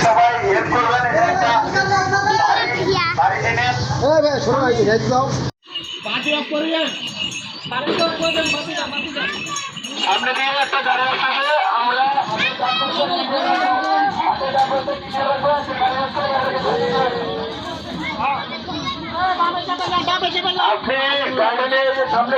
সবাই হেল্প করবেন। সামনে দিয়ে একটা গাড়ি আসছে, আমরা আপনি গাড়ি নিয়ে সামনে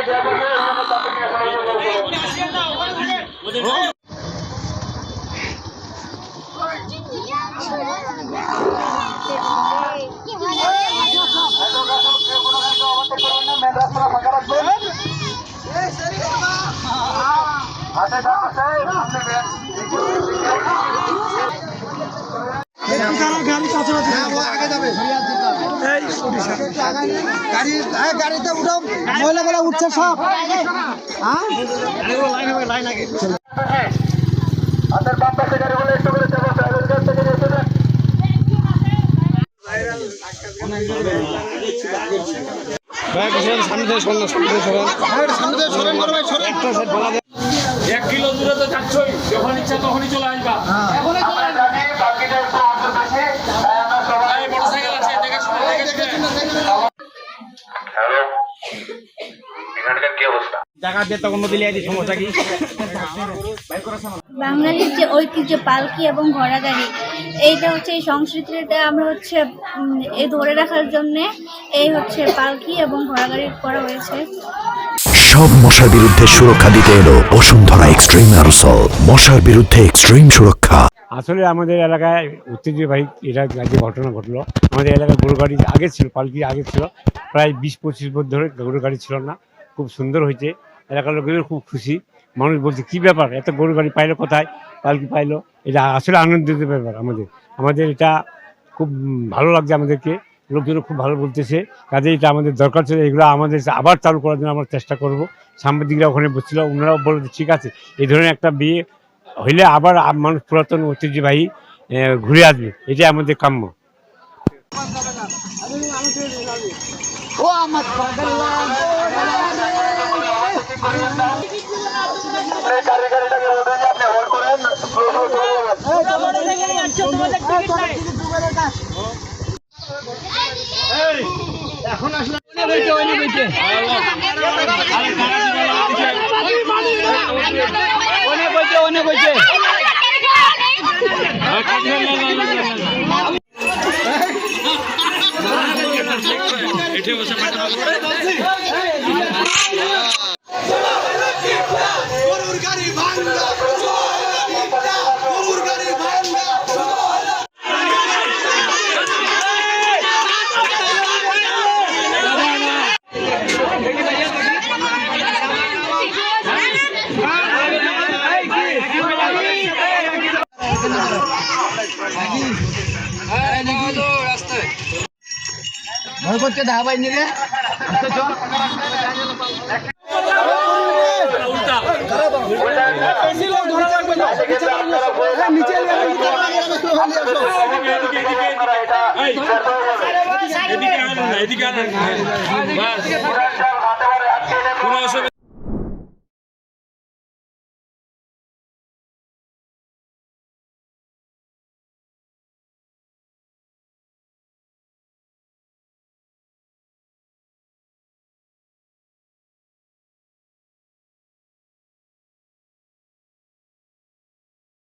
গাড়িতে উঠাও, মহিলাগুলো উঠছে সব। হাতের বাম পাশে গাড়িগুলো একটু করে দেবো, ড্রাইভার কাছ থেকে যেতে দেন। এক কিলো দূরে তো যাচ্ছই, যখন ইচ্ছা তখনই চলে আসবা। আমরা জানি বাকিটা একটু অন্তর্বেশী, তাই আমরা সবাই মোটরসাইকেল আছে, দেখে শুনে হ্যালো, এখানকার কি অবস্থা? বাঙালির যে ঐতিহ্য পালকি এবং ঘোড়া গাড়ি, এইটা হচ্ছে এই সংস্কৃতিটা আমরা হচ্ছে এই ধরে রাখার জন্যে এই হচ্ছে পালকি এবং ঘোড়া গাড়ি করা হয়েছে। সব মশার বিরুদ্ধে সুরক্ষা দিতে এলো বসুন্ধরা এক্সট্রিম অ্যারোসল, মশার বিরুদ্ধে এক্সট্রিম সুরক্ষা। আসলে আমাদের এলাকায় ঐতিহ্যবাহী এটা যে ঘটনা ঘটলো, আমাদের এলাকায় গরু গাড়ি আগে ছিল, পালকি আগে ছিল, প্রায় 20-25 বছর ধরে গরু গাড়ি ছিল না। খুব সুন্দর হয়েছে, এলাকার লোকেদের খুব খুশি। মানুষ বলছে কী ব্যাপার, এত গরু গাড়ি পাইলো কোথায়, পালকি পাইলো। এটা আসলে আনন্দিত ব্যাপার আমাদের এটা খুব ভালো লাগছে আমাদেরকে, লোকজনও খুব ভালো বলতেছে। কাজে এটা আমাদের দরকার ছিল, এগুলো আমাদের আবার চালু করার জন্য আমরা চেষ্টা করব। সাংবাদিকরা ওখানে বসছিল, ওনারাও বলল ঠিক আছে, এই ধরনের একটা বিয়ে হইলে আবার মানুষ পুরাতন ঐতিহ্যবাহী ঘুরে আসবে, এটাই আমাদের কাম্য। গাড়িটাকে আপনি হোল্ড করেন। এখন আসলে ভয় করছে ধাবাই নিলে এদিকে